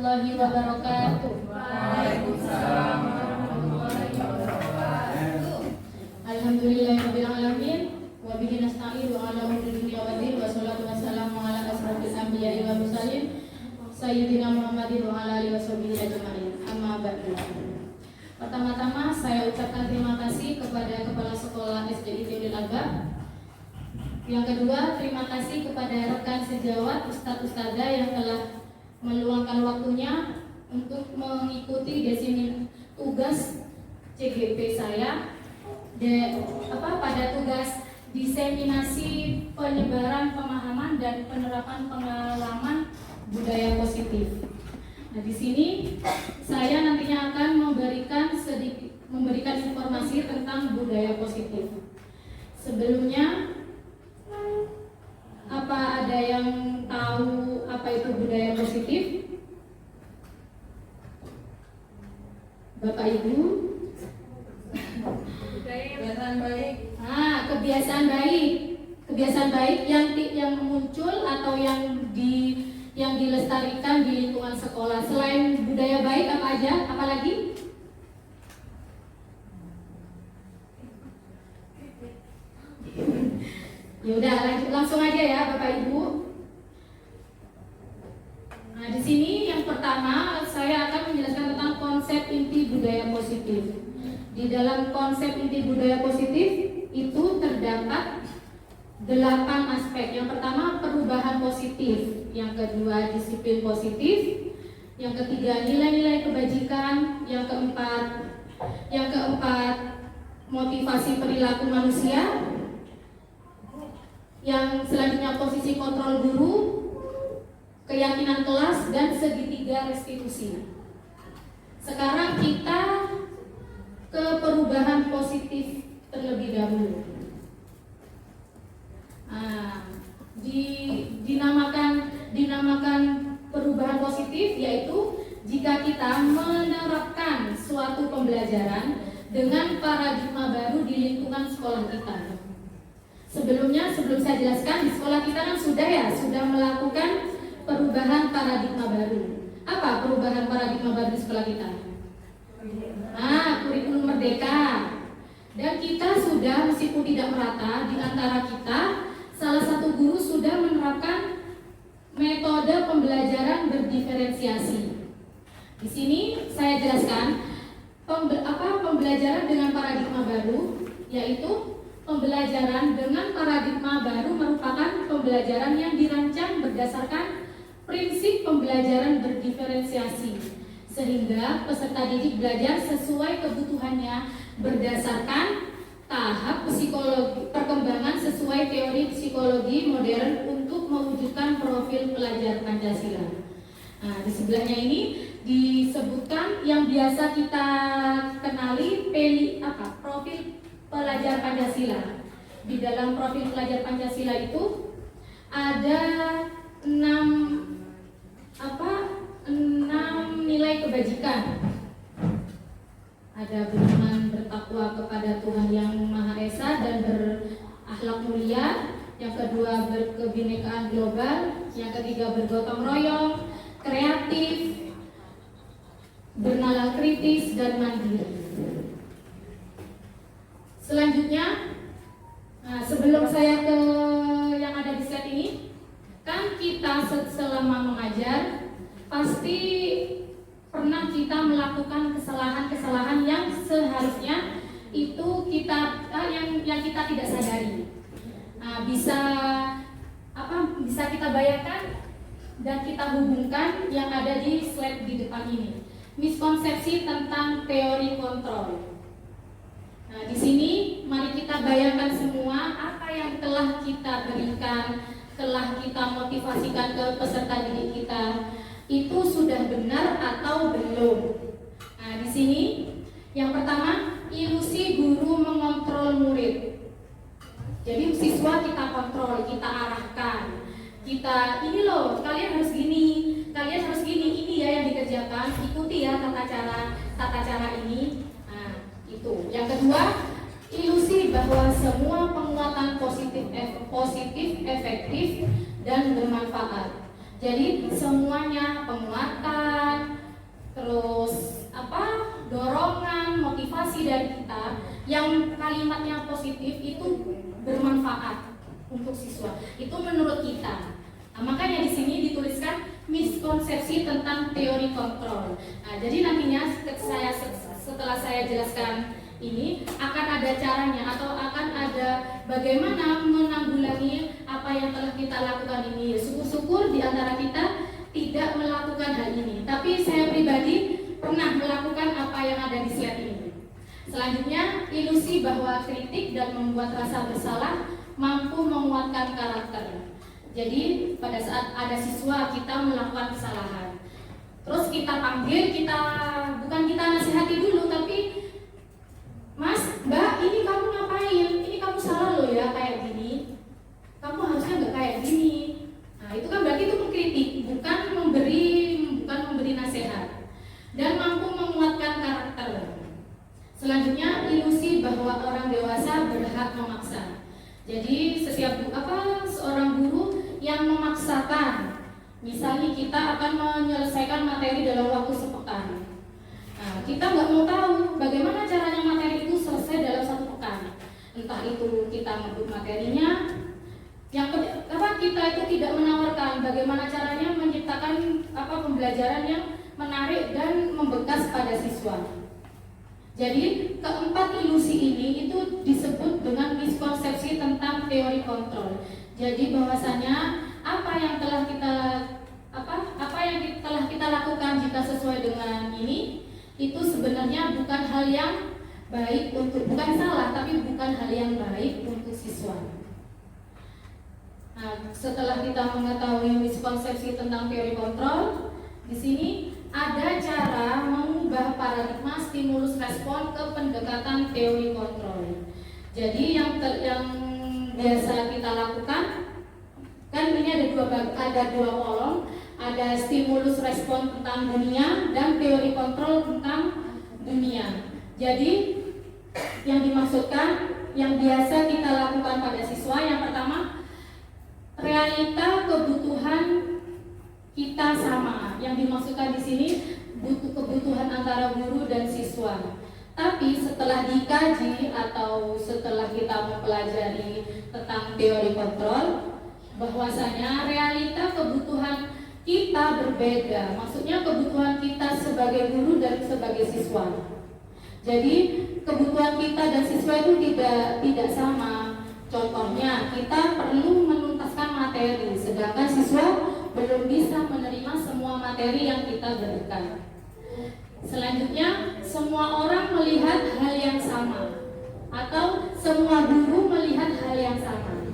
warahmatullahi wabarakatuh. Waalaikumsalam warahmatullahi wabarakatuh. Alhamdulillahirabbil alamin wa bihi nasta'inu ala umuri dunya waddin wa sholatu wassalamu ala asrofil anbiya'i wal mursalin sayyidina Muhammadin wa ala alihi washabihi ajma'in. Amma ba'du. Pertama-tama saya ucapkan terima kasih kepada Kepala Sekolah SDIT Nurul Albab. Yang kedua, terima kasih kepada rekan sejawat Ustadz-Ustadzah yang telah meluangkan waktunya untuk mengikuti tugas CGP saya pada tugas diseminasi penyebaran pemahaman dan penerapan pengalaman budaya positif. Nah, di sini saya nantinya akan memberikan informasi tentang budaya positif. Sebelumnya, apa ada yang tahu apa itu budaya positif? Bapak Ibu? Kebiasaan baik. Kebiasaan baik. Kebiasaan baik yang muncul atau yang dilestarikan di lingkungan sekolah. Selain budaya baik apa aja? Apa lagi? Ya udah, langsung aja ya Bapak Ibu. Nah, di sini yang pertama saya akan menjelaskan tentang konsep inti budaya positif. Di dalam konsep inti budaya positif itu terdapat 8 aspek. Yang pertama perubahan positif, yang kedua disiplin positif, yang ketiga nilai-nilai kebajikan, yang keempat motivasi perilaku manusia, yang selanjutnya posisi kontrol guru, keyakinan kelas, dan segitiga restitusi. Sekarang kita ke perubahan positif terlebih dahulu. Dinamakan perubahan positif yaitu jika kita menerapkan suatu pembelajaran dengan paradigma baru di lingkungan sekolah kita. Sebelum saya jelaskan, di sekolah kita kan sudah melakukan perubahan paradigma baru. Apa perubahan paradigma baru di sekolah kita? Kurikulum Merdeka. Dan kita sudah, meskipun tidak merata, di antara kita salah satu guru sudah menerapkan metode pembelajaran berdiferensiasi. Di sini saya jelaskan pembelajaran dengan paradigma baru, yaitu pembelajaran dengan paradigma baru merupakan pembelajaran yang dirancang berdasarkan prinsip pembelajaran berdiferensiasi, sehingga peserta didik belajar sesuai kebutuhannya berdasarkan tahap psikologi perkembangan sesuai teori psikologi modern untuk mewujudkan profil pelajar Pancasila. Nah, di sebelahnya ini disebutkan yang biasa kita kenali profil pelajar Pancasila. Di dalam profil pelajar Pancasila itu ada 6 nilai kebajikan. Ada beriman, bertakwa kepada Tuhan Yang Maha Esa dan berakhlak mulia. Yang kedua berkebinekaan global. Yang ketiga bergotong royong, kreatif, bernalar kritis, dan mandiri. Selanjutnya, sebelum saya ke yang ada di slide ini, kan kita selama mengajar pasti pernah kita melakukan kesalahan-kesalahan yang seharusnya itu yang kita tidak sadari. Bisa kita bayangkan dan kita hubungkan yang ada di slide di depan ini. Miskonsepsi tentang teori kontrol. Nah, di sini mari kita bayangkan semua apa yang telah kita berikan, telah kita motivasikan ke peserta didik kita, itu sudah benar atau belum. Nah, di sini yang pertama, ilusi guru mengontrol murid. Jadi siswa kita kontrol, kita arahkan. Ini loh, kalian harus gini, ini ya yang dikerjakan, ikuti ya tata cara ini. Nah, itu. Yang kedua, ilusi bahwa semua penguatan positif, efektif, dan bermanfaat. Jadi semuanya penguatan, untuk siswa. Itu menurut kita. Nah, makanya di sini dituliskan miskonsepsi tentang teori kontrol. Nah, jadi nantinya setelah saya jelaskan ini akan ada caranya atau akan ada bagaimana menanggulangi apa yang telah kita lakukan ini. Syukur-syukur di antara kita tidak melakukan hal ini. Tapi saya pribadi pernah melakukan apa yang ada di slide ini. Selanjutnya, ilusi bahwa kritik dan membuat rasa bersalah mampu menguatkan karakter. Jadi pada saat ada siswa kita melakukan kesalahan, terus kita panggil, bukan kita nasihati dulu, tapi Mas, Mbak, ini kamu ngapain? Ini kamu salah loh ya kayak gini. Kamu harusnya nggak kayak gini. Nah itu kan berarti itu mengkritik, bukan memberi nasihat, dan mampu menguatkan karakter. Selanjutnya, ilusi bahwa orang dewasa berhak memaksa. Jadi seorang guru yang memaksakan, misalnya kita akan menyelesaikan materi dalam waktu sepekan. Nah, kita nggak mau tahu bagaimana caranya materi itu selesai dalam 1 pekan. Entah itu kita ngebut materinya, kita itu tidak menawarkan bagaimana caranya menciptakan pembelajaran yang menarik dan membekas pada siswa. Jadi keempat ilusi ini itu disebut dengan miskonsepsi tentang teori kontrol. Jadi bahwasanya apa yang telah kita lakukan jika sesuai dengan ini itu sebenarnya bukan hal yang baik bukan salah, tapi bukan hal yang baik untuk siswa. Nah, setelah kita mengetahui miskonsepsi tentang teori kontrol, di sini ada cara mengubah paradigma stimulus respon ke pendekatan teori kontrol. Jadi yang biasa kita lakukan kan ini ada dua kolom, ada stimulus respon tentang dunia dan teori kontrol tentang dunia. Jadi yang dimaksudkan yang biasa kita lakukan pada siswa, yang pertama, realita kebutuhan kita sama. Yang dimaksudkan di sini kebutuhan antara guru dan siswa. Tapi setelah dikaji atau setelah kita mempelajari tentang teori kontrol, bahwasanya realita kebutuhan kita berbeda. Maksudnya kebutuhan kita sebagai guru dan sebagai siswa. Jadi kebutuhan kita dan siswa itu tidak sama. Contohnya, kita perlu menuntaskan materi, sedangkan siswa belum bisa menerima semua materi yang kita berikan. Selanjutnya, semua orang melihat hal yang sama, atau semua guru melihat hal yang sama.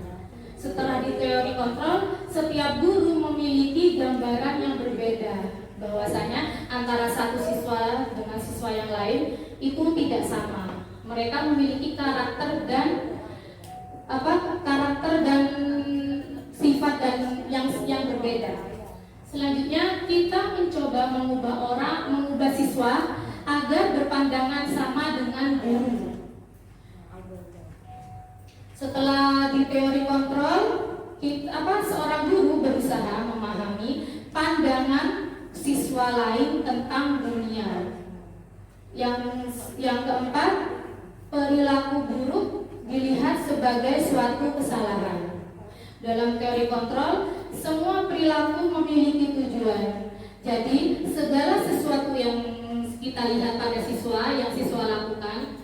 Setelah di teori kontrol, setiap guru memiliki gambaran yang berbeda, bahwasanya antara satu siswa dengan siswa yang lain itu tidak sama. Mereka memiliki karakter dan sifat dan yang berbeda. Selanjutnya, kita mencoba mengubah siswa agar berpandangan sama dengan guru. Setelah di teori kontrol, seorang guru berusaha memahami pandangan siswa lain tentang dunia. Yang keempat, perilaku buruk dilihat sebagai suatu kesalahan. Dalam teori kontrol, semua perilaku memiliki tujuan. Jadi segala sesuatu yang kita lihat pada siswa, yang siswa lakukan,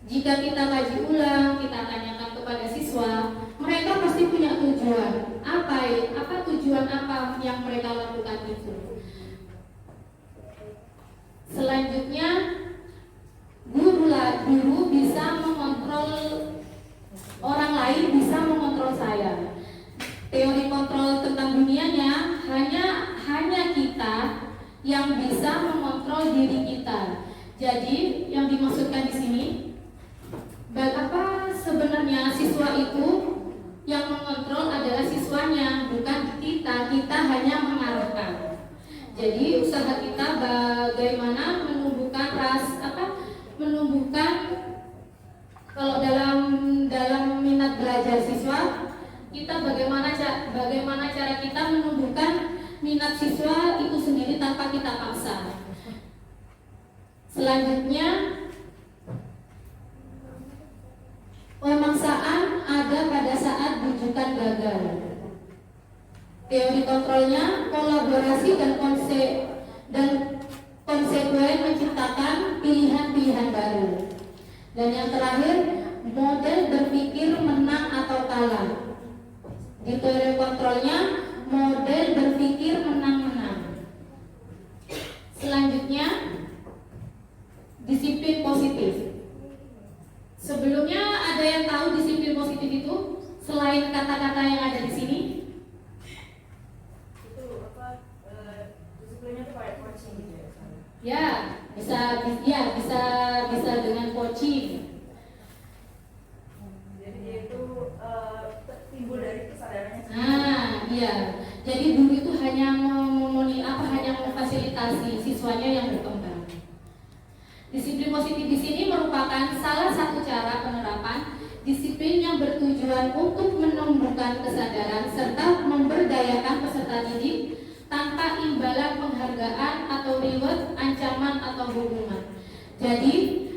jika kita kaji ulang, kita tanyakan kepada siswa, mereka pasti punya tujuan. Apa tujuan apa yang mereka lakukan itu? Selanjutnya, guru bisa mengontrol orang lain, bisa mengontrol saya. Teori kontrol tentang dunianya hanya kita yang bisa mengontrol diri kita. Jadi yang dimaksudkan di sini, sebenarnya siswa itu yang mengontrol adalah siswanya, bukan kita. Kita hanya mengarahkan. Jadi usaha kita bagaimana menumbuhkan kalau dalam minat belajar siswa, kita bagaimana cara kita menumbuhkan minat siswa itu sendiri tanpa kita paksa. Selanjutnya, pemaksaan ada pada saat rujukan gagal. Teori kontrolnya kolaborasi dan konsekuen menciptakan pilihan-pilihan baru. Dan yang terakhir, model berpikir menang atau kalah. Di teori kontrolnya, model berpikir menang-menang. Selanjutnya, disiplin positif. Sebelumnya ada yang tahu disiplin positif itu selain kata-kata yang ada di sini? Itu apa? Disiplinnya tuh kayak coaching gitu ya? Ya, bisa dengan coaching. Jadi dia itu timbul dari kesadarannya sendiri. Nah, iya. Jadi guru itu hanya hanya memfasilitasi siswanya yang berkembang. Disiplin positif di sini merupakan salah satu cara penerapan disiplin yang bertujuan untuk menumbuhkan kesadaran serta memberdayakan peserta didik tanpa imbalan penghargaan atau reward, ancaman atau hukuman. Jadi,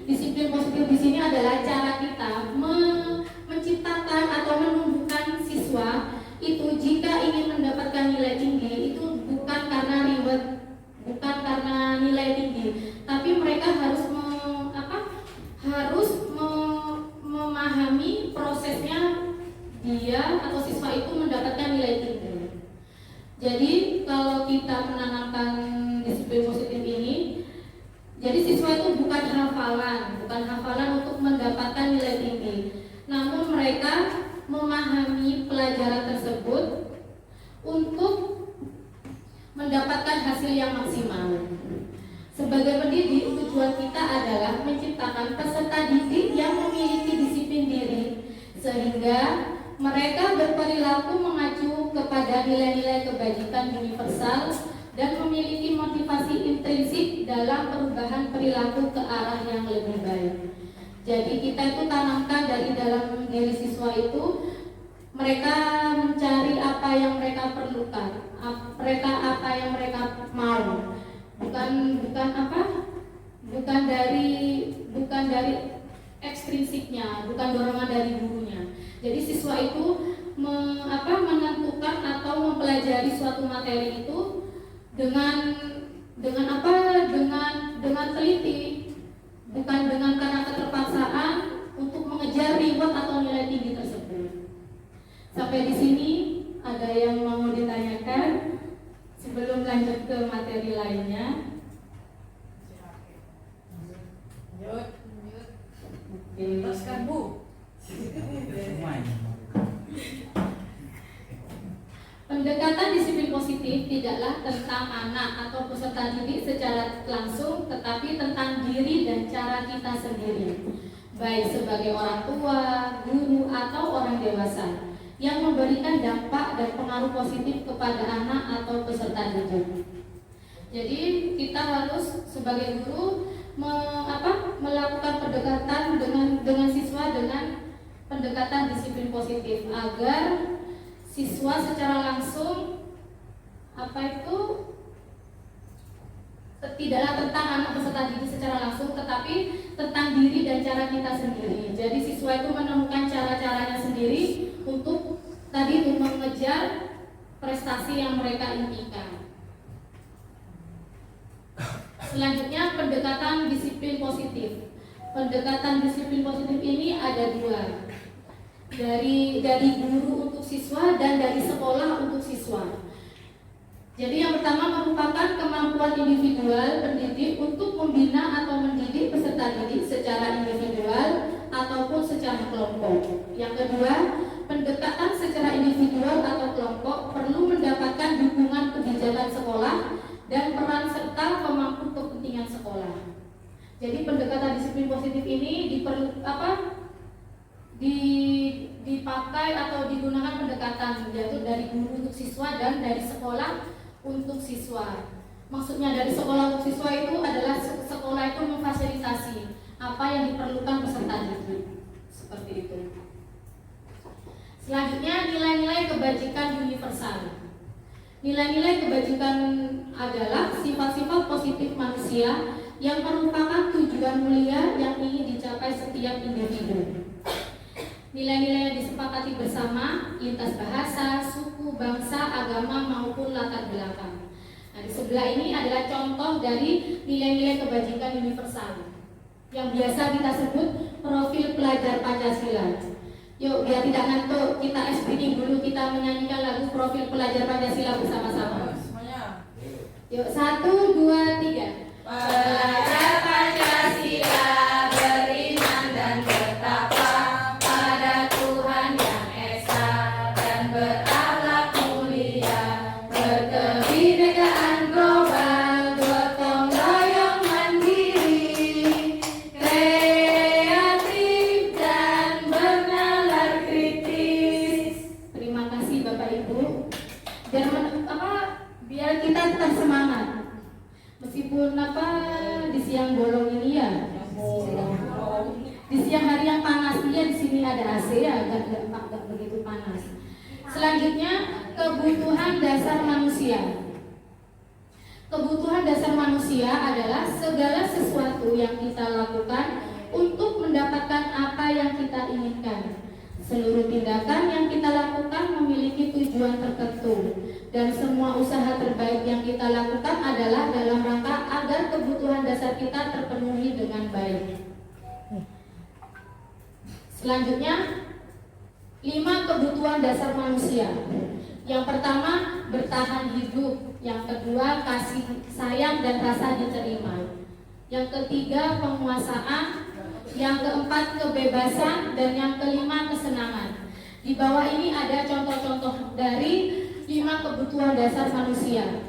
disiplin positif di sini adalah cara kita menciptakan atau menumbuhkan siswa itu jika ingin mendapatkan nilai tinggi itu bukan karena reward, bukan karena nilai tinggi, tapi mereka harus memahami prosesnya dia atau siswa itu mendapatkan nilai tinggi. Jadi kalau kita menanamkan disiplin positif ini, jadi siswa itu bukan hafalan untuk mendapatkan nilai tinggi, namun mereka memahami pelajaran tersebut untuk mendapatkan hasil yang maksimal. Sebagai pendidik, tujuan kita adalah menciptakan peserta didik yang memiliki disiplin diri, sehingga mereka berperilaku mengacu kepada nilai-nilai kebajikan universal dan memiliki motivasi intrinsik dalam perubahan perilaku ke arah yang lebih baik. Jadi kita itu tanamkan dari dalam diri siswa itu, mereka mencari apa yang mereka perlukan, apa yang mereka mau. Bukan dari ekstrinsiknya, bukan dorongan dari gurunya. Jadi siswa itu menentukan atau mempelajari suatu materi itu dengan teliti, bukan dengan karena keterpaksaan untuk mengejar reward atau nilai tinggi tersebut. Sampai di sini ada yang mau ditanyakan sebelum lanjut ke materi lainnya? Teruskan Bu. Pendekatan disiplin positif tidaklah tentang anak atau peserta didik secara langsung, tetapi tentang diri dan cara kita sendiri, baik sebagai orang tua, guru, atau orang dewasa, yang memberikan dampak dan pengaruh positif kepada anak atau peserta didik. Jadi kita harus sebagai guru melakukan pendekatan dengan siswa dengan pendekatan disiplin positif agar siswa secara langsung tidaklah tentang anak peserta didik secara langsung, tetapi tentang diri dan cara kita sendiri. Jadi siswa itu menemukan cara-caranya sendiri untuk mengejar prestasi yang mereka impikan. Selanjutnya, pendekatan disiplin positif. Pendekatan disiplin positif ini ada dua, dari guru untuk siswa dan dari sekolah untuk siswa. Jadi yang pertama merupakan kemampuan individual pendidik untuk membina atau mendidik peserta didik secara individual ataupun secara kelompok. Yang kedua, pendekatan secara individual atau kelompok perlu mendapatkan dukungan kebijakan sekolah dan peran serta pemangku kepentingan sekolah. Jadi pendekatan disiplin positif ini dipakai atau digunakan pendekatan yaitu dari guru untuk siswa dan dari sekolah untuk siswa. Maksudnya dari sekolah untuk siswa itu adalah sekolah itu memfasilitasi apa yang diperlukan peserta didik. Seperti itu. Selanjutnya, nilai-nilai kebajikan universal. Nilai-nilai kebajikan adalah sifat-sifat positif manusia yang merupakan tujuan mulia yang ingin dicapai setiap individu. Nilai-nilai yang disepakati bersama lintas bahasa, suku, bangsa, agama maupun latar belakang. Nah, di sebelah ini adalah contoh dari nilai-nilai kebajikan universal yang biasa kita sebut profil pelajar Pancasila. Yuk, biar tidak ngantuk, kita speaking dulu, kita menyanyikan lagu profil pelajar Pancasila bersama-sama. Yuk, 1, 2, 3. Pelajar Pancasila beriman dan bertakwa pada Tuhan yang esa dan berakhlak mulia, berkebinekaan global, gotong royong mandiri, kreatif dan bernalar kritis. Terima kasih Bapak Ibu. Biar kita tetap semangat. Meskipun di siang bolong ini ya, di siang hari yang panas ini di sini ada AC ya, agak begitu panas. Selanjutnya kebutuhan dasar manusia. Kebutuhan dasar manusia adalah segala sesuatu yang kita lakukan untuk mendapatkan apa yang kita inginkan. Seluruh tindakan yang kita lakukan memiliki tujuan tertentu, dan semua usaha terbaik yang kita lakukan adalah dalam rangka agar kebutuhan dasar kita terpenuhi dengan baik. Selanjutnya, 5 kebutuhan dasar manusia. Yang pertama, bertahan hidup. Yang kedua, kasih sayang dan rasa diterima. Yang ketiga, penguasaan. Yang keempat, kebebasan. Dan yang kelima, kesenangan. Di bawah ini ada contoh-contoh dari 5 kebutuhan dasar manusia.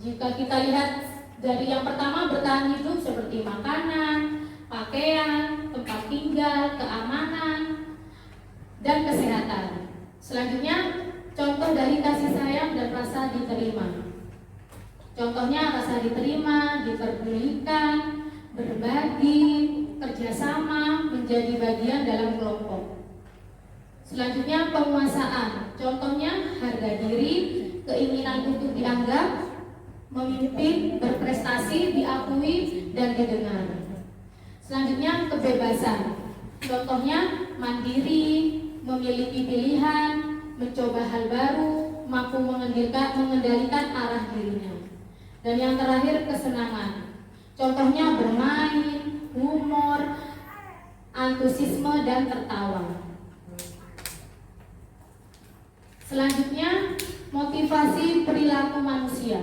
Jika kita lihat dari yang pertama, bertahan hidup seperti makanan, pakaian, tempat tinggal, keamanan, dan kesehatan. Selanjutnya, contoh dari kasih sayang dan rasa diterima. Contohnya rasa diterima, diperdulikan, berbagi, kerjasama, menjadi bagian dalam kelompok. Selanjutnya penguasaan. Contohnya harga diri, keinginan untuk dianggap, memimpin, berprestasi, diakui, dan didengar. Selanjutnya kebebasan. Contohnya mandiri, memiliki pilihan, mencoba hal baru, mampu mengendalikan arah dirinya. Dan yang terakhir kesenangan. Contohnya bermain, humor, antusiasme, dan tertawa. Selanjutnya motivasi perilaku manusia.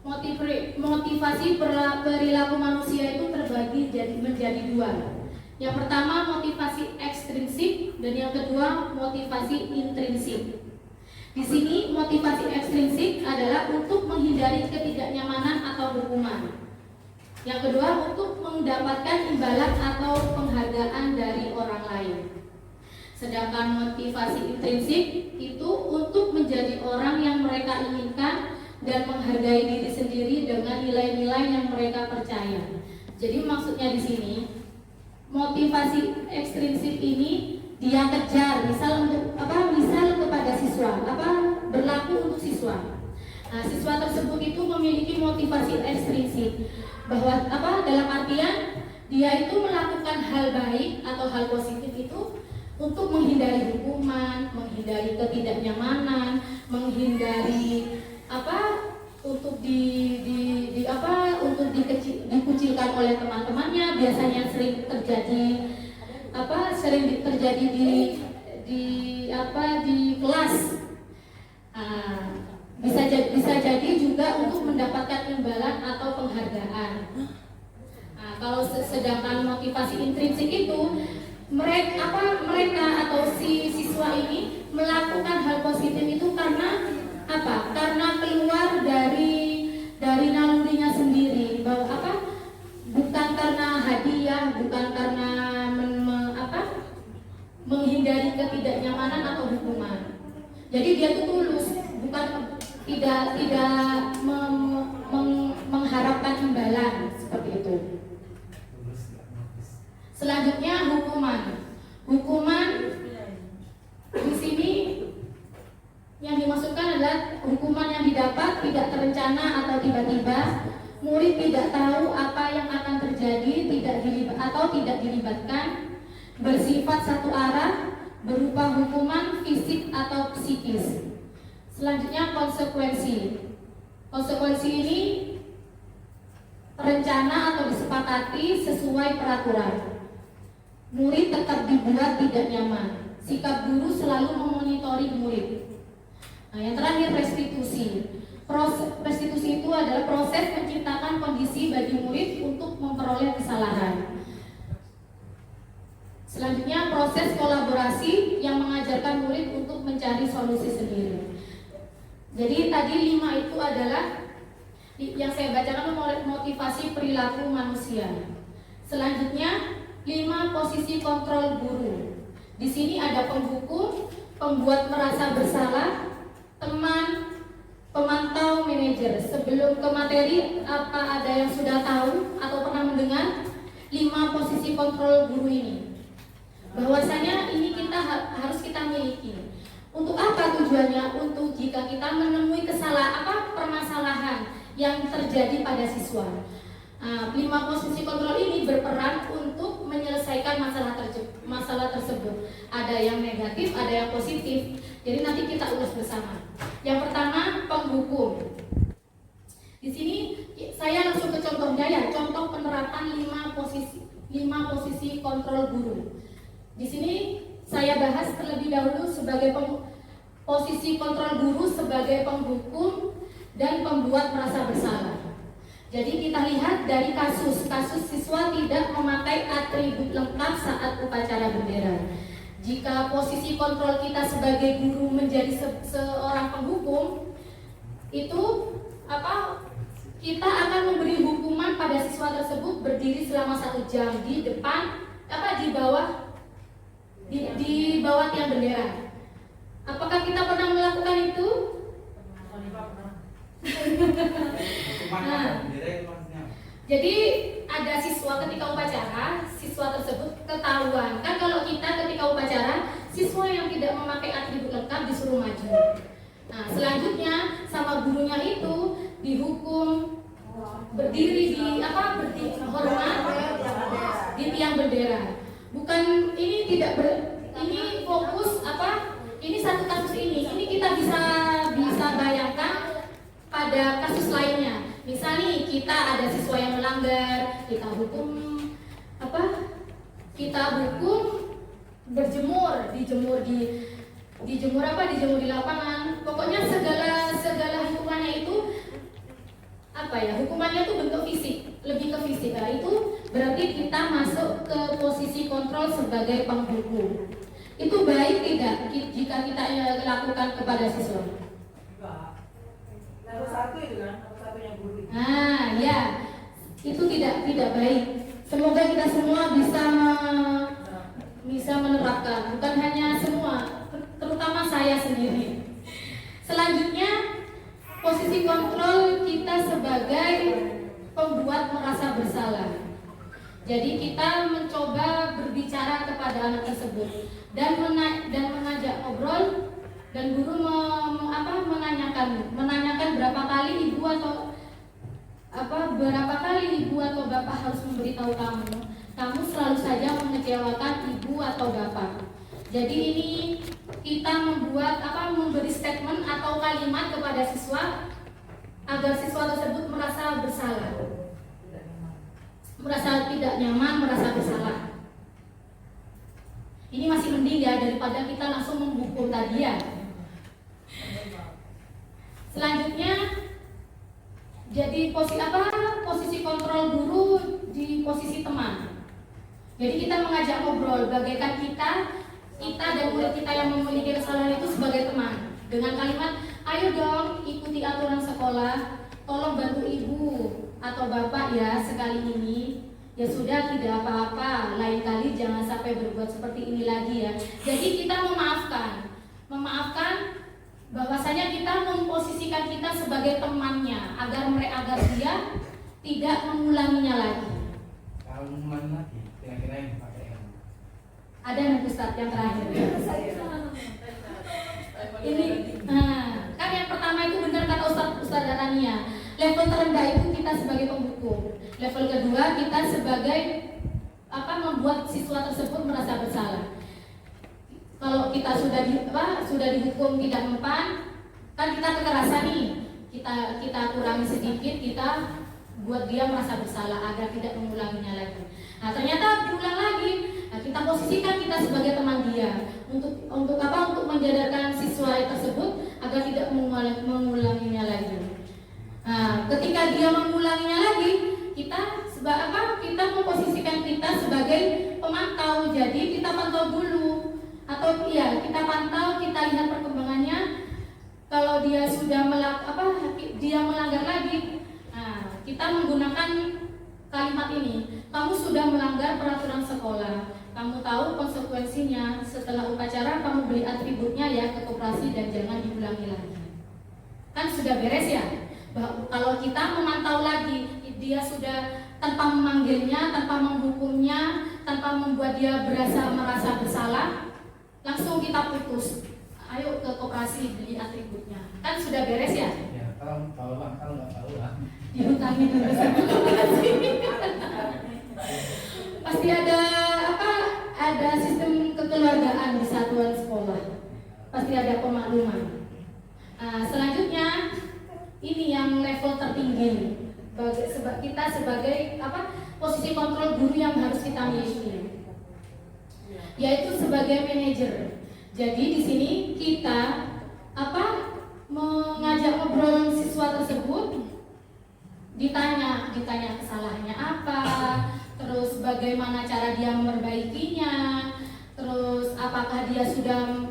Motivasi perilaku manusia itu terbagi menjadi 2. Yang pertama motivasi ekstrinsik dan yang kedua motivasi intrinsik. Di sini motivasi ekstrinsik adalah untuk menghindari ketidaknyamanan atau hukuman. Yang kedua untuk mendapatkan imbalan atau penghargaan dari orang lain. Sedangkan motivasi intrinsik itu untuk menjadi orang yang mereka inginkan dan menghargai diri sendiri dengan nilai-nilai yang mereka percaya. Jadi maksudnya di sini motivasi ekstrinsik ini dia kejar, misal kepada siswa, berlaku untuk siswa. Nah, siswa tersebut itu memiliki motivasi ekstrinsik bahwa dalam artian dia itu melakukan hal baik atau hal positif itu untuk menghindari hukuman, menghindari ketidaknyamanan, menghindari untuk dikucilkan oleh teman-temannya. Biasanya sering terjadi di kelas. Bisa jadi juga untuk mendapatkan imbalan atau penghargaan. Kalau sedangkan motivasi intrinsik itu mereka atau si siswa ini melakukan hal positif itu karena karena keluar dari nalurinya sendiri, bahwa bukan karena hadiah, bukan karena menghindari ketidaknyamanan atau hukuman. Jadi dia itu tulus, bukan tidak mengharapkan imbalan seperti itu. Selanjutnya hukuman. Hukuman di sini yang dimaksudkan adalah hukuman yang didapat tidak terencana atau tiba-tiba. Murid tidak tahu apa yang akan terjadi, tidak dilibatkan, bersifat satu arah, berupa hukuman fisik atau psikis. Selanjutnya konsekuensi. Konsekuensi ini rencana atau disepakati sesuai peraturan. Murid tetap dibuat tidak nyaman. Sikap guru selalu memonitori murid. Nah, yang terakhir restitusi. Restitusi itu adalah proses menciptakan kondisi bagi murid untuk memperoleh kesalahan. Selanjutnya proses kolaborasi yang mengajarkan murid untuk mencari solusi sendiri. Jadi tadi 5 itu adalah yang saya bacakan motivasi perilaku manusia. Selanjutnya 5 posisi kontrol guru. Di sini ada penghukum, pembuat merasa bersalah, teman, pemantau, manajer. Sebelum ke materi, apa ada yang sudah tahu atau pernah mendengar 5 posisi kontrol guru ini? Bahwasanya ini harus kita miliki. Untuk apa tujuannya? Untuk jika kita menemui permasalahan yang terjadi pada siswa. 5 posisi kontrol ini berperan untuk menyelesaikan masalah tersebut. Ada yang negatif, ada yang positif. Jadi nanti kita ulas bersama. Yang pertama, penghukum. Di sini saya langsung ke contohnya ya, contoh penerapan 5 posisi kontrol guru. Di sini saya bahas terlebih dahulu sebagai posisi kontrol guru sebagai penghukum dan pembuat merasa bersalah. Jadi kita lihat dari kasus siswa tidak memakai atribut lengkap saat upacara bendera. Jika posisi kontrol kita sebagai guru menjadi seorang penghukum, itu kita akan memberi hukuman pada siswa tersebut berdiri selama 1 jam di depan di bawah tiang bendera. Apakah kita pernah melakukan itu? Nah, jadi ada siswa ketika upacara, siswa tersebut ketahuan. Kan kalau kita ketika upacara, siswa yang tidak memakai atribut lengkap disuruh maju. Nah, selanjutnya sama gurunya itu dihukum berdiri hormat di tiang bendera. Bukan ini ini fokus ini satu kasus ini kita bisa bayangkan pada kasus lainnya. Misalnya kita ada siswa yang melanggar, kita hukum berjemur, dijemur di lapangan. Pokoknya segala hukumannya itu hukumannya itu bentuk fisik, lebih ke fisik. Nah, itu berarti kita masuk ke posisi kontrol sebagai penghukum. Itu baik tidak jika kita lakukan kepada siswa? Level 1 itu kan, level 1-nya guru. Nah, ya, itu tidak baik. Semoga kita semua bisa menerapkan, bukan hanya semua, terutama saya sendiri. Selanjutnya, posisi kontrol kita sebagai pembuat merasa bersalah. Jadi kita mencoba berbicara kepada anak tersebut dan mengajak ngobrol, dan guru menanyakan berapa kali ibu atau bapak harus memberitahu kamu selalu saja mengecewakan ibu atau bapak. Jadi ini kita memberi statement atau kalimat kepada siswa agar siswa tersebut merasa bersalah, merasa tidak nyaman, merasa bersalah. Ini masih mending ya daripada kita langsung menghukum tadi ya. Selanjutnya, jadi posisi kontrol guru di posisi teman. Jadi kita mengajak ngobrol, bagaikan kita dan murid kita yang memiliki kesalahan itu sebagai teman. Dengan kalimat, ayo dong ikuti aturan sekolah, tolong bantu ibu atau bapak ya sekali ini. Ya sudah, tidak apa-apa, lain kali jangan sampai berbuat seperti ini lagi ya. Jadi kita memaafkan bahwasanya kita memposisikan kita sebagai temannya agar dia tidak mengulanginya lagi. Kalau mengulangi lagi, kira-kira yang dipakai ada nih Ustaz yang terakhir. Ini, kan yang pertama itu benar kata Ustaz Darania. Level terendah itu kita sebagai penghukum. Level kedua kita sebagai membuat siswa tersebut merasa bersalah. Kalau kita sudah dihukum tidak mempan, kan kita kekerasan nih, kita kurangi sedikit, kita buat dia merasa bersalah agar tidak mengulanginya lagi. Nah ternyata diulang lagi. Nah, kita posisikan kita sebagai teman dia untuk menjadarkan siswa tersebut agar tidak mengulanginya lagi. Nah, ketika dia mengulanginya lagi, kita memposisikan kita sebagai pemantau. Jadi kita pantau dulu, atau kita pantau, kita lihat perkembangannya. Kalau dia sudah dia melanggar lagi, nah, kita menggunakan kalimat ini. Kamu sudah melanggar peraturan sekolah. Kamu tahu konsekuensinya. Setelah upacara kamu beli atributnya ya ke koperasi dan jangan diulangi lagi. Kan sudah beres ya. Kalau kita memantau lagi, dia sudah tanpa memanggilnya, tanpa menghukumnya, tanpa membuat dia merasa bersalah, langsung kita putus. Ayo ke koperasi beli atributnya. Kan sudah beres ya? Ya, kalau nggak tahu lah. Dihutangi dulu sama koperasi. Pasti ada sistem kekeluargaan di satuan sekolah. Pasti ada pemakluman. Selanjutnya ini yang level tertinggi. Kita sebagai posisi kontrol guru yang harus kita miliki, yaitu sebagai manajer. Jadi di sini kita mengajak ngobrol siswa tersebut, ditanya kesalahannya apa, terus bagaimana cara dia memperbaikinya, terus apakah dia sudah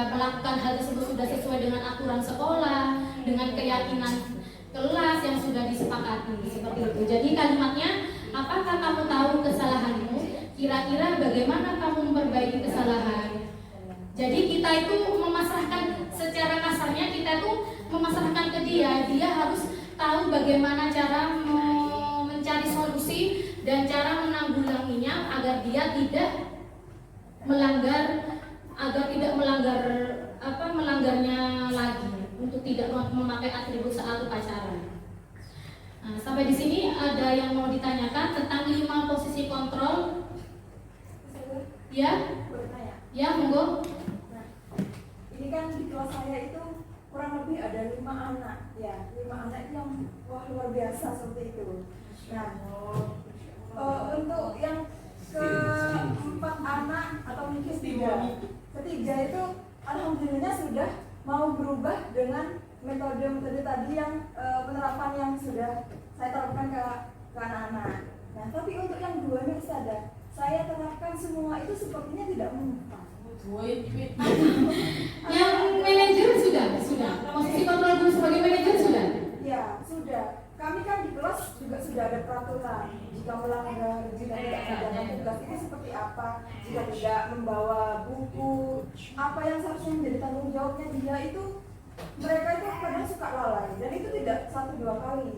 melakukan hal tersebut sudah sesuai dengan aturan sekolah, dengan keyakinan kelas yang sudah disepakati, seperti itu. Jadi kalimatnya, apakah kamu tahu kesalahanmu? Kira-kira bagaimana kamu memperbaiki kesalahan? Jadi kita itu memasrahkan, secara kasarnya kita itu memasrahkan ke dia harus tahu bagaimana cara mencari solusi dan cara menanggulanginya agar dia tidak melanggarnya lagi, untuk tidak memakai atribut saat upacara. Nah, sampai di sini ada yang mau ditanyakan tentang 5 posisi kontrol? Ya? Ya, monggo. Nah, ini kan di kelas saya itu kurang lebih ada 5 anak, ya, 5 anak itu yang luar biasa seperti itu. Nah, untuk yang keempat anak atau mungkin ketiga itu alhamdulillah sudah mau berubah dengan metode tadi yang penerapan yang sudah saya terapkan ke anak-anak. Nah, tapi untuk yang 2 ini saya terapkan semua itu sepertinya tidak mempan. Yang manajer sudah. Posisi kontrol guru sebagai manajer sudah. Ya, sudah. Kami kan di kelas juga sudah ada peraturan. Jika melanggar, jika tidak menjalankan tugas itu seperti apa, jika tidak membawa buku, apa yang seharusnya menjadi tanggung jawabnya dia itu, mereka itu kadang suka lalai dan itu tidak 1-2 kali,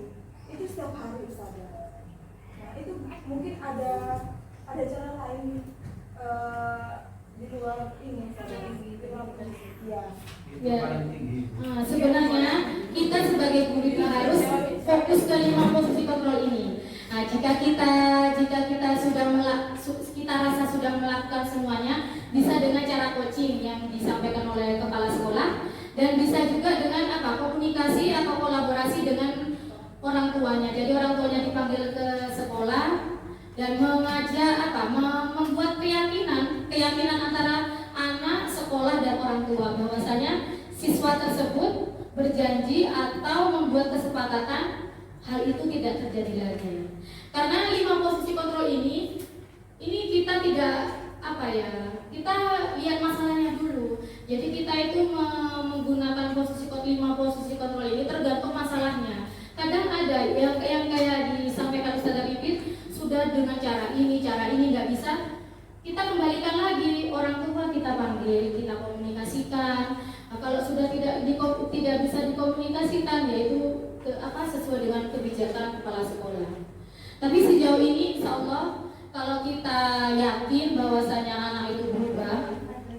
itu setiap hari saja. Nah, itu mungkin ada cara lain di luar ini, di luar ya. Sebenarnya kita sebagai guru itu harus fokus ke 5 posisi kontrol ini. Nah, jika kita sudah melakukan semuanya, bisa dengan cara coaching yang disampaikan oleh kepala sekolah, dan bisa juga dengan komunikasi atau kolaborasi dengan orang tuanya. Jadi orang tuanya dipanggil ke sekolah dan mengajak membuat keyakinan antara anak, sekolah dan orang tua bahwasanya siswa tersebut berjanji atau membuat kesepakatan hal itu tidak terjadi lagi. Karena 5 posisi kontrol ini kita tidak kita lihat masalahnya dulu. Jadi kita itu menggunakan 5 posisi kontrol ini tergantung masalahnya. Kadang ada yang kayak disampaikan Ustazah Pipit, sudah dengan cara ini nggak bisa, kita kembalikan lagi orang tua, kita panggil, kita komunikasikan. Nah, kalau sudah tidak bisa dikomunikasikan, yaitu sesuai dengan kebijakan kepala sekolah. Tapi sejauh ini insya Allah kalau kita yakin bahwasanya anak itu berubah,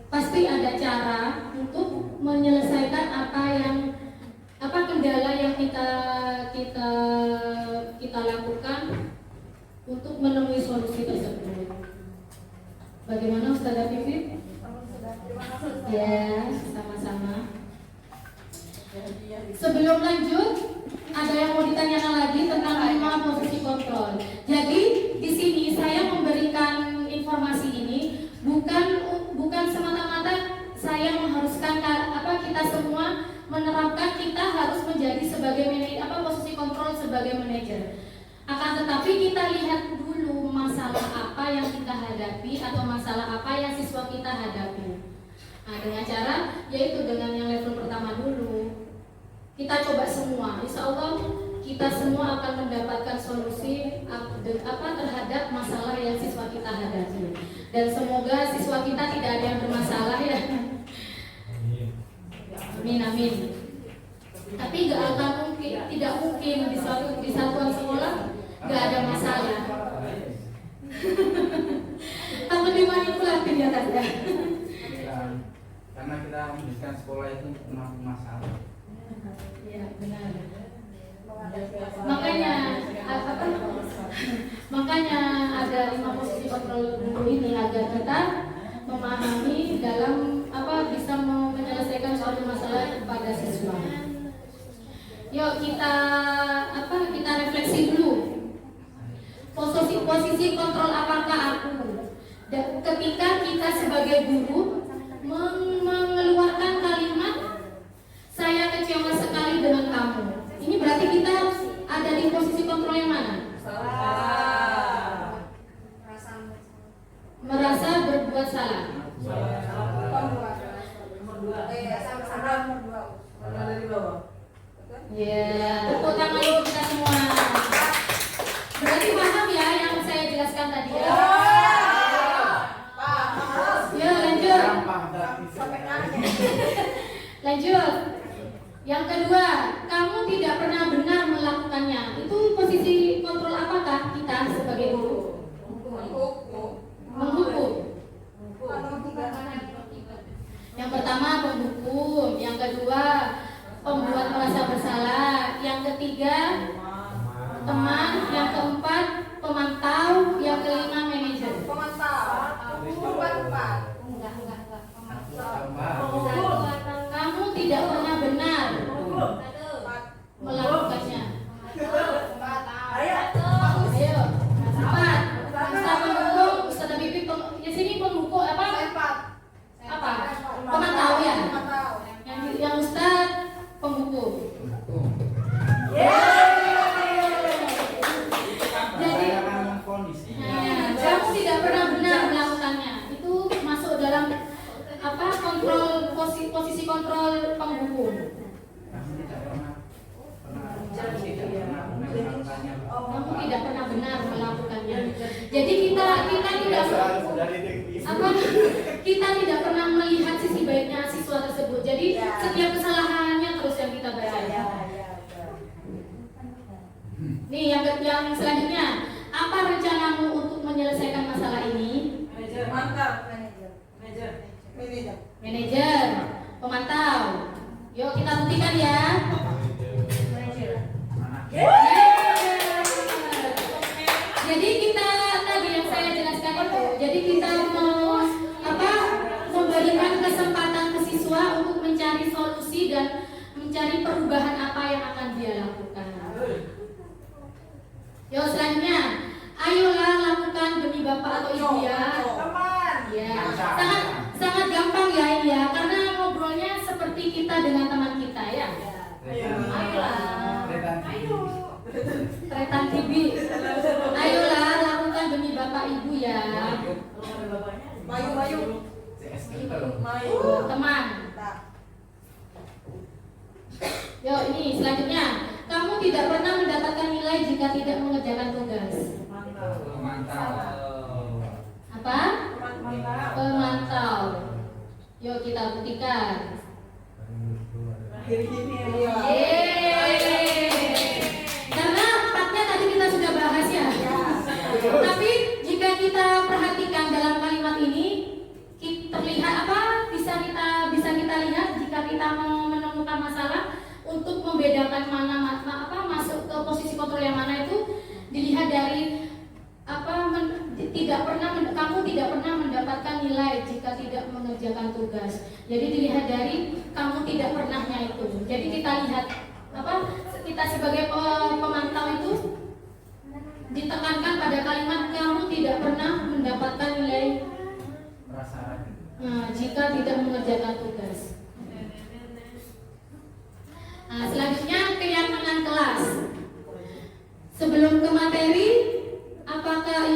pasti ada cara untuk menyelesaikan kendala yang kita lakukan untuk menemui solusi tersebut. Bagaimana Ustazah Pipit? Terima kasih. Ya, sama-sama. Sebelum lanjut, ada yang mau ditanyakan lagi tentang 5 posisi kontrol. Jadi di sini saya memberikan informasi ini bukan semata-mata saya mengharuskan kita semua menerapkan kita harus menjadi sebagai posisi kontrol sebagai manajer. Akan tetapi kita lihat dulu masalah apa yang kita hadapi atau masalah apa yang siswa kita hadapi. Nah, dengan cara yaitu dengan yang level pertama dulu. Kita coba semua, insya Allah kita semua akan mendapatkan solusi terhadap masalah yang siswa kita hadapi. Dan semoga siswa kita tidak ada yang bermasalah ya. Amin amin. Tapi tidak mungkin di satuan sekolah nggak ada masalah. Takut dimanipulasi ya tanda. Karena kita mendidikan sekolah itu penuh masalah. Ya benar. Makanya ada 5 posisi kontrol dulu ini agar kita memahami dalam bisa menyelesaikan suatu masalah pada siswa. Yuk kita refleksi dulu. Posisi kontrol apakah aku? Dan ketika kita sebagai guru mengeluarkan kalimat saya kecewa sekali dengan kamu. Ini berarti kita ada di posisi kontrol yang mana? Merasa berbuat salah. Ya, tepuk tangan untuk kita semua. Berarti paham ya yang saya jelaskan tadi ya? Ya, lanjut. Lanjut. Yang kedua, kamu tidak pernah benar melakukannya. Itu posisi kontrol apakah kita sebagai guru? Menghukum. Yang pertama penghukum, yang kedua pembuat merasa bersalah, yang ketiga teman, yang keempat pemantau, yang kelima manajer. Kamu tidak pernah benar melakukannya. Ayo, 4. Ustaz penghukum, Ustaz Habibie di sini penghukum apa? Pemantau ya. Yang Ustaz penghukum. Jadi, kamu tidak pernah benar melakukannya. Itu masuk dalam posisi kontrol penghukum. Kamu tidak pernah benar melakukannya. Jadi kita tidak pernah melihat sisi baiknya siswa tersebut. Jadi setiap kesalahannya terus yang kita baca. Nih yang selanjutnya, apa rencanamu untuk menyelesaikan masalah ini? Manajer, pemantau. Yuk kita buktikan ya. Jadi kita tadi yang saya jelaskan itu, jadi kita memberikan kesempatan ke siswa untuk mencari solusi dan mencari perubahan apa yang akan dia lakukan. Yuk selanjutnya, ayolah lakukan demi bapak atau ibu ya. Ya, sangat gampang ya ini ya, karena ngobrolnya seperti kita dengan teman kita ya. Ayolah. Tretan TV. Ayolah lakukan demi bapak ibu ya. Mayu. Teman. Yuk ini selanjutnya, kamu tidak pernah mendapatkan nilai jika tidak mengerjakan tugas. Apa? Pemantau. Yuk kita buktikan. Karena empatnya tadi kita sudah bahas ya. Tapi jika kita perhatikan dalam kalimat ini, terlihat bisa kita lihat jika kita menemukan masalah untuk membedakan mana masuk ke posisi kontrol yang mana itu dilihat dari kamu tidak pernah mendapatkan nilai jika tidak mengerjakan tugas. Jadi dilihat dari kamu tidak pernahnya itu. Jadi kita lihat kita sebagai pemantau itu ditekankan pada kalimat kamu tidak pernah mendapatkan nilai jika tidak mengerjakan tugas. Nah, selanjutnya keyakinan kelas. Sebelum ke materi, apakah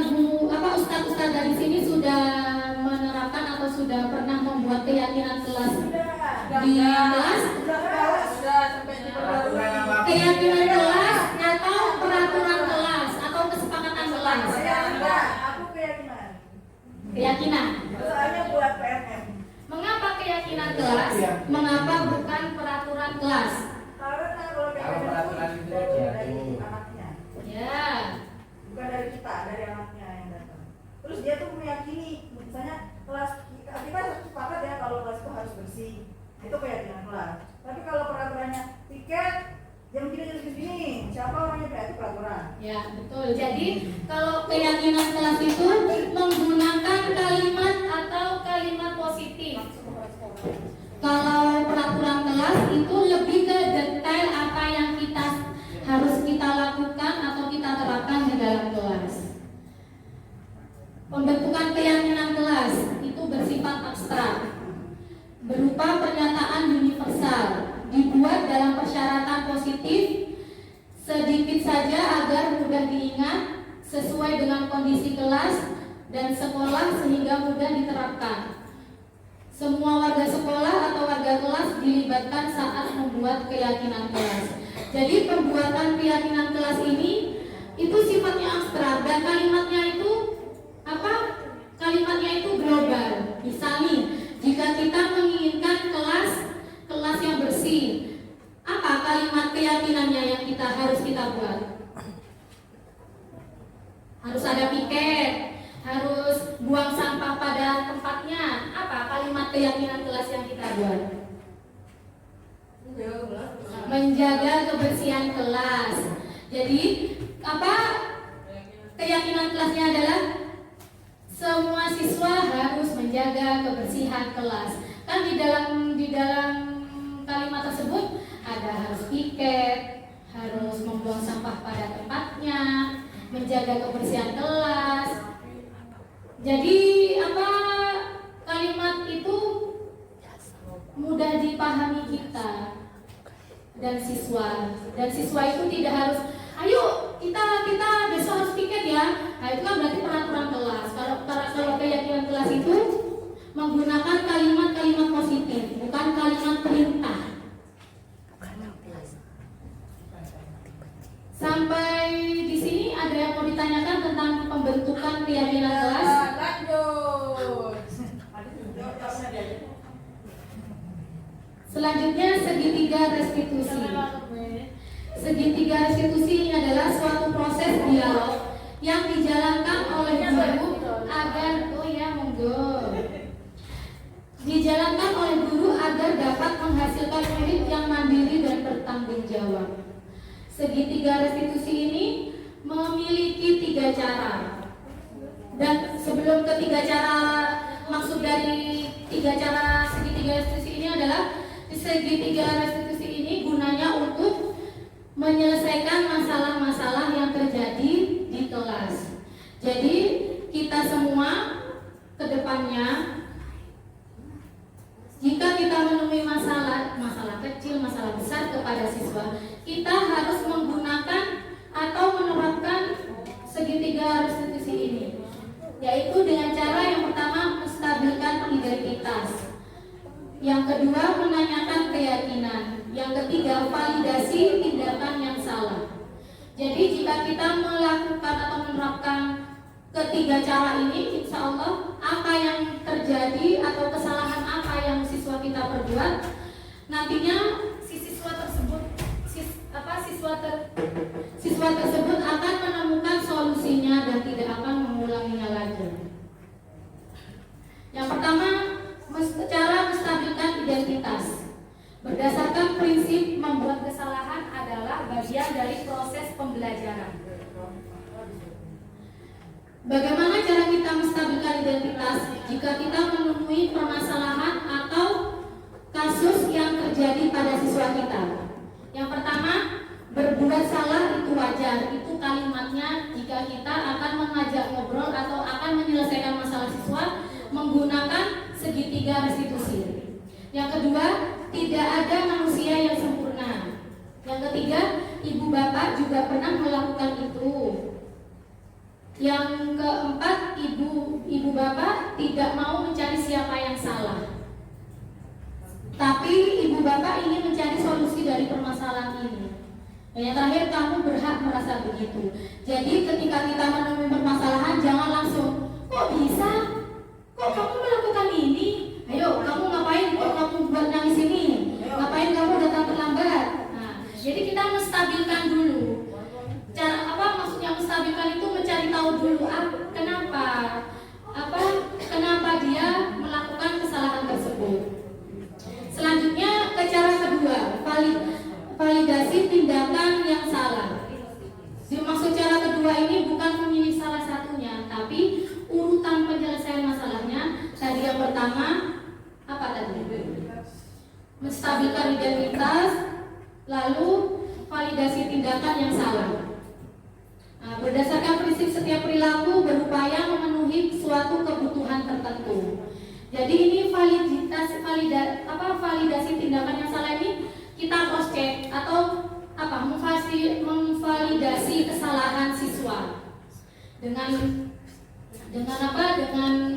ustadz dari sini sudah menerapkan atau sudah pernah membuat keyakinan kelas di kelas? Sudah sampai di Keyakinan kelas atau peraturan kelas atau kesepakatan kelas? Aku Keyakinan. Soalnya buat PNM. Mengapa keyakinan kelas? Mengapa bukan peraturan kelas? Karena kalau peraturan itu dari diatur. anaknya, Ya. bukan dari kita, dari anaknya yang datang. Terus dia tuh meyakini, misalnya kelas kita sepakat ya kalau kelas itu harus bersih, itu keyakinan kelas. Tapi kalau peraturannya tiket jam segini, siapa orangnya berarti peraturan. Ya, betul. Jadi kalau keyakinan kelas itu menggunakan kalimat atau kalimat positif. Kalau peraturan kelas itu lebih ke detail apa yang harus kita lakukan atau kita terapkan di dalam kelas. Pembentukan keyakinan kelas itu bersifat abstrak, berupa pernyataan universal, dibuat dalam persyaratan positif sedikit saja agar mudah diingat, sesuai dengan kondisi kelas dan sekolah sehingga mudah diterapkan. Semua warga sekolah atau warga kelas dilibatkan saat membuat keyakinan kelas. Jadi pembuatan keyakinan kelas ini itu sifatnya abstrak dan kalimatnya itu Kalimatnya itu global. Misalnya, jika kita menginginkan kelas yang bersih, apa kalimat keyakinannya yang harus kita buat? Harus ada piket, harus buang sampah pada tempatnya. Apa kalimat keyakinan kelas yang kita buat? Menjaga kebersihan kelas. Jadi keyakinan kelasnya adalah semua siswa harus menjaga kebersihan kelas. Kan di dalam kalimat tersebut ada harus piket, harus membuang sampah pada tempatnya, menjaga kebersihan kelas. Jadi kalimat itu mudah dipahami kita dan siswa. Dan siswa itu tidak harus, ayo kita besok harus piket ya. Nah itu kan berarti peraturan kelas. Kalau keyakinan kelas itu menggunakan kalimat-kalimat positif, bukan kalimat perintah. Sampai di sini ada yang mau ditanyakan tentang pembentukan keyakinan kelas? Lanjut. Selanjutnya segitiga restitusi. Segitiga restitusi ini adalah suatu proses dialog yang dijalankan oleh guru agar dapat menghasilkan murid yang mandiri dan bertanggung jawab. Segitiga restitusi ini memiliki 3 cara. Dan sebelum ketiga cara, maksud dari 3 cara segitiga restitusi ini adalah segitiga restitusi ini gunanya untuk menyelesaikan masalah-masalah yang terjadi di kelas. Jadi kita semua ke depannya, jika kita menemui masalah kecil, masalah besar kepada siswa, kita harus menggunakan atau menerapkan segitiga restitusi ini, yaitu dengan cara yang pertama menstabilkan identitas, yang kedua menanyakan keyakinan, yang ketiga validasi tindakan yang salah. Jadi jika kita melakukan atau menerapkan ketiga cara ini, insya Allah apa yang terjadi atau kesalahan apa yang siswa kita perbuat, nantinya siswa tersebut akan menemukan solusinya dan tidak akan mengulanginya lagi. Yang pertama, cara menstabilkan identitas. Berdasarkan prinsip membuat kesalahan adalah bagian dari proses pembelajaran. Bagaimana cara kita menstabilkan menstabilkan identitas jika kita menemui permasalahan atau kasus yang terjadi pada siswa kita. Yang pertama, berbuat salah itu wajar. Itu kalimatnya jika kita akan mengajak ngobrol atau akan menyelesaikan masalah siswa menggunakan segitiga restitusi. Yang kedua, tidak ada manusia yang sempurna. Yang ketiga, ibu bapak juga pernah melakukan itu. Yang keempat, ibu bapak tidak mau mencari siapa yang salah, tapi ibu bapak ingin mencari solusi dari permasalahan ini. Dan yang terakhir, kamu berhak merasa begitu. Jadi ketika kita menemui permasalahan, jangan langsung, kok bisa? Kok kamu melakukan ini? Ayo, kamu ngapain? Kok kamu buat nangis ini? Ngapain kamu datang terlambat? Nah, jadi kita menstabilkan dulu. Cara apa maksudnya menstabilkan itu? Mencari tahu dulu kenapa dia melakukan kesalahan tersebut. Selanjutnya ke cara kedua, validasi tindakan yang salah. Maksud cara kedua ini bukan memilih salah satunya, tapi urutan penyelesaian masalahnya. Tadi yang pertama apa tadi? Menstabilkan identitas, lalu validasi tindakan yang salah. Nah, berdasarkan prinsip setiap perilaku berupaya memenuhi suatu kebutuhan tertentu. Jadi ini validasi tindakan yang salah ini kita cross check atau memvalidasi kesalahan siswa dengan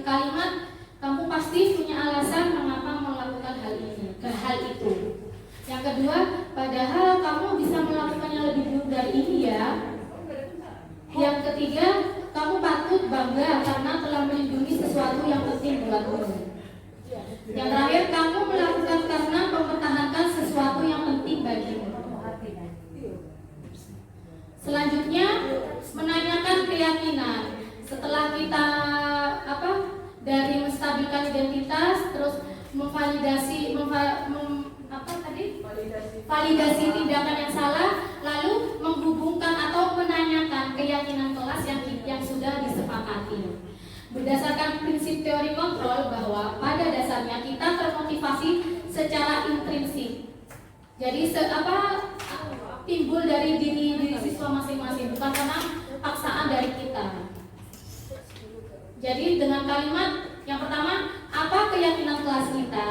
kalimat kamu pasti punya alasan mengapa melakukan hal itu. Yang kedua, padahal kamu bisa melakukannya lebih dulu dari ini ya. Yang ketiga, kamu patut bangga karena telah melindungi sesuatu yang penting buatmu. Yang terakhir, kamu melakukan karena mempertahankan sesuatu yang penting bagimu. Selanjutnya, menanyakan keyakinan. Setelah kita dari menstabilkan identitas, terus validasi tindakan yang salah, lalu menghubungkan atau menanyakan keyakinan kelas yang sudah disepakati. Berdasarkan prinsip teori kontrol bahwa pada dasarnya kita termotivasi secara intrinsik. Jadi timbul dari diri siswa masing-masing, bukan karena paksaan dari kita. Jadi dengan kalimat yang pertama, apa keyakinan kelas kita?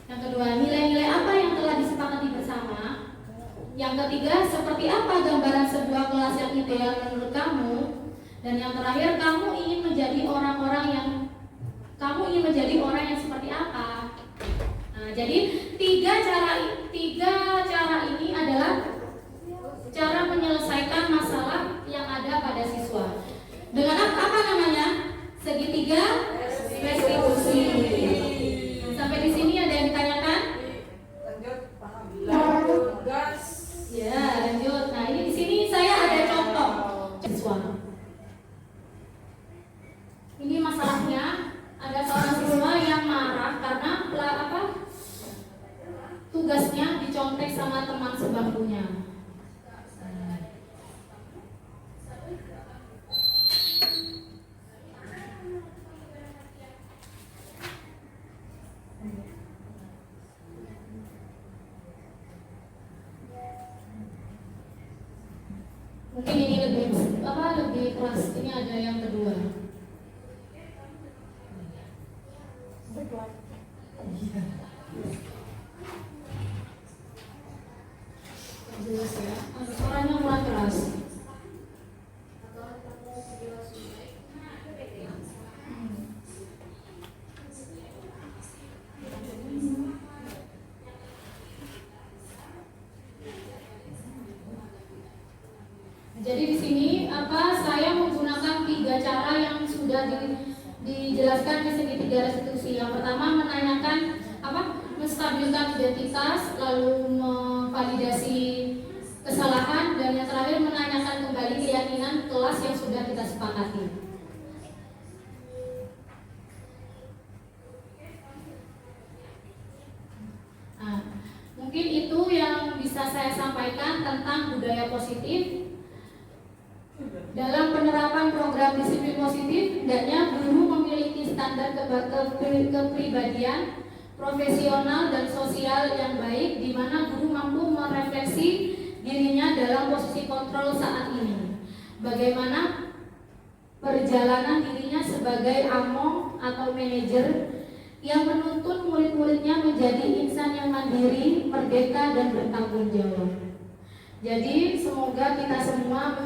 Yang kedua, nilai-nilai apa yang telah disepakati bersama? Yang ketiga, seperti apa gambaran sebuah kelas yang ideal menurut kamu? Dan yang terakhir, kamu ingin menjadi orang yang seperti apa? Nah, jadi tiga cara ini adalah cara menyelesaikan masalah yang ada pada siswa. Dengan apa namanya? Segitiga restitusi. Sampai di sini ada yang ditanyakan? Lanjut, gas. Ya, lanjut. Nah, ini di sini saya ada contoh siswa. Ini masalahnya ada seorang siswa yang marah karena tugasnya dicontek sama teman sebangkunya. Mungkin ini lebih kelas. Ini ada yang kedua. Jelas ya. Suaranya mulai keras. Jadi di sini saya menggunakan 3 cara yang sudah dijelaskan di segitiga restitusi. Yang pertama menanyakan menstabilkan identitas, lalu memvalidasi kesalahan, dan yang terakhir menanyakan kembali keyakinan kelas yang sudah kita sepakati. Nah, mungkin itu yang bisa saya sampaikan tentang budaya positif. Dalam penerapan program disiplin positif, hendaknya guru standar kepribadian, profesional dan sosial yang baik, di mana guru mampu merefleksi dirinya dalam posisi kontrol saat ini. Bagaimana perjalanan dirinya sebagai among atau manajer yang menuntun murid-muridnya menjadi insan yang mandiri, merdeka dan bertanggung jawab. Jadi semoga kita semua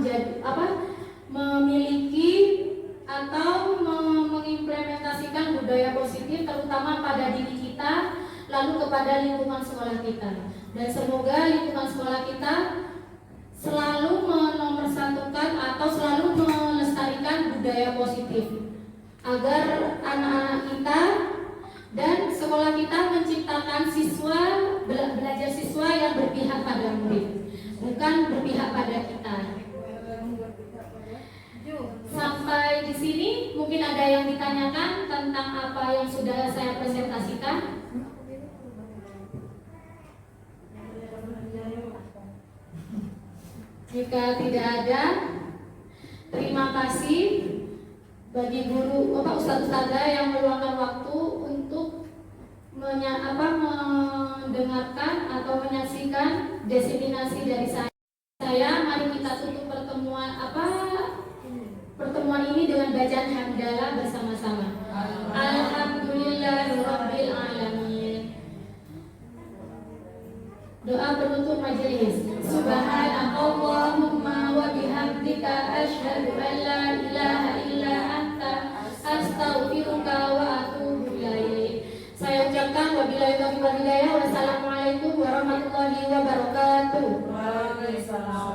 memiliki atau mengimplementasikan budaya positif terutama pada diri kita, lalu kepada lingkungan sekolah kita. Dan semoga lingkungan sekolah kita selalu menomorsatukan atau selalu melestarikan budaya positif agar anak-anak kita dan sekolah kita menciptakan belajar siswa yang berpihak pada murid, bukan berpihak pada kita. Sampai di sini mungkin ada yang ditanyakan tentang apa yang sudah saya presentasikan. Jika tidak ada, terima kasih bagi guru, ustadz-ustadzah yang meluangkan waktu untuk mendengarkan atau menyaksikan diseminasi dari saya. Mari kita tutup pertemuan ini dengan bacaan hamdalah bersama-sama. Alhamdulillahirabbil alamin. Doa penutup majelis. Subhanallahumma wa bihamdika asyhadu an la ilaha illa anta astaghfiruka wa atubu ilaik. Saya ucapkan wabillahi taufiq wal hidayah. Wassalamualaikum warahmatullahi wabarakatuh. Waalaikumsalam.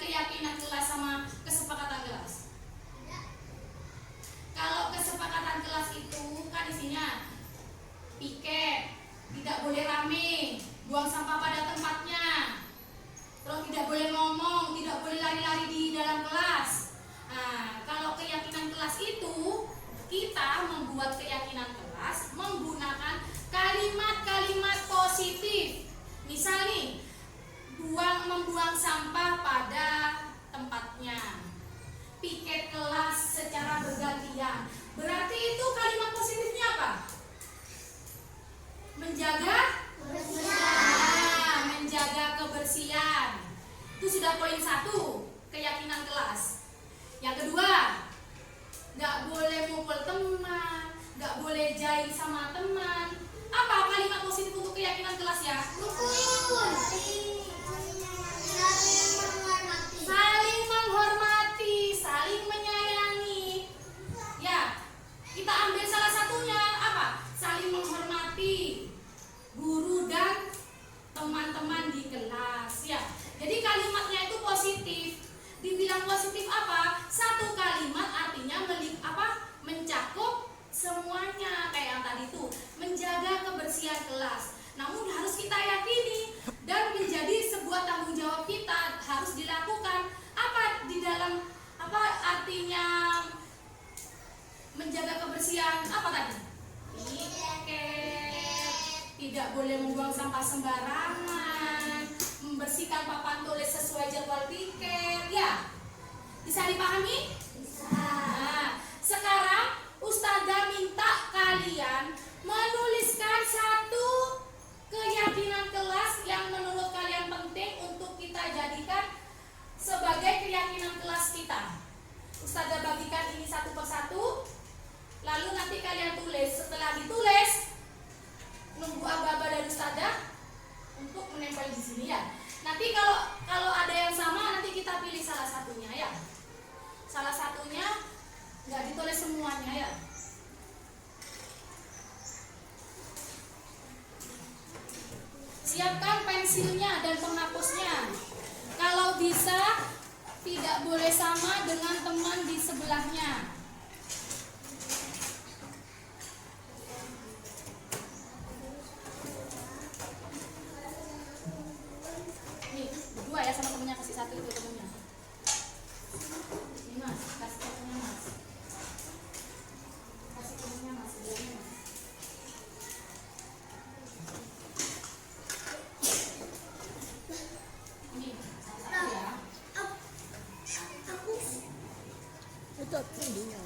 Keyakinan kelas sama kesepakatan kelas. Kalau kesepakatan kelas itu kan isinya piket, tidak boleh rame, buang sampah pada tempatnya, terus tidak boleh ngomong, tidak boleh lari-lari di dalam kelas. Nah, kalau keyakinan kelas itu kita membuat keyakinan kelas menggunakan kalimat-kalimat positif. Misal nih, membuang sampah pada tempatnya, piket kelas secara bergantian. Berarti itu kalimat positifnya apa? Menjaga kebersihan. Menjaga kebersihan. Itu sudah poin 1, keyakinan kelas. Yang kedua, nggak boleh mukul teman, nggak boleh jahil sama teman. Apa kalimat positif untuk keyakinan kelas ya? Saling menghormati, saling menyayangi. Ya, kita ambil salah satunya apa? Saling menghormati guru dan teman-teman di kelas. Ya, jadi kalimatnya itu positif. Dibilang positif apa? Satu kalimat artinya mencakup semuanya, kayak yang tadi itu, menjaga kebersihan kelas. Namun harus kita yakini dan menjadi sebuah tanggung jawab kita, harus dilakukan. Apa di dalam artinya menjaga kebersihan? Apa tadi? Piket, tidak boleh membuang sampah sembarangan, membersihkan papan tulis sesuai jadwal piket, ya. Bisa dipahami? Bisa. Nah, sekarang Ustazah minta kalian menuliskan satu keyakinan kelas yang menurut kalian penting untuk kita jadikan sebagai keyakinan kelas kita. Ustazah bagikan ini satu persatu, lalu nanti kalian tulis. Setelah ditulis, nunggu aba-aba dari Ustazah untuk menempel di sini ya. Nanti kalau ada yang sama, nanti kita pilih salah satunya ya. Salah satunya nggak ditulis semuanya ya. Siapkan pensilnya dan penghapusnya. Kalau bisa tidak boleh sama dengan teman di sebelahnya. Nih, berdua ya sama temennya, kasih satu itu temennya. Ini Mas, kasih temennya Mas. Kasih temennya Mas, sebelahnya Mas. Ini satu ya. Itu tingginya.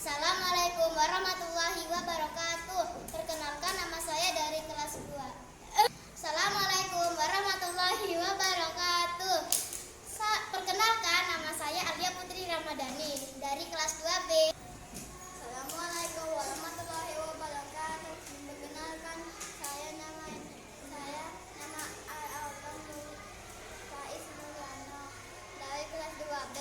Assalamualaikum warahmatullahi wabarakatuh. Perkenalkan nama saya dari kelas 2. Assalamualaikum warahmatullahi wabarakatuh. Perkenalkan nama saya Alia Putri Ramadhani dari kelas 2B. Assalamualaikum warahmatullahi wabarakatuh. Perkenalkan nama Alvan Faiz Mulyana dari kelas 2B.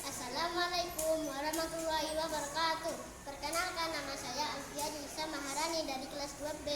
Assalamualaikum warahmatullahi wabarakatuh. Perkenalkan nama saya Alfia Nisa Maharani dari kelas 2B.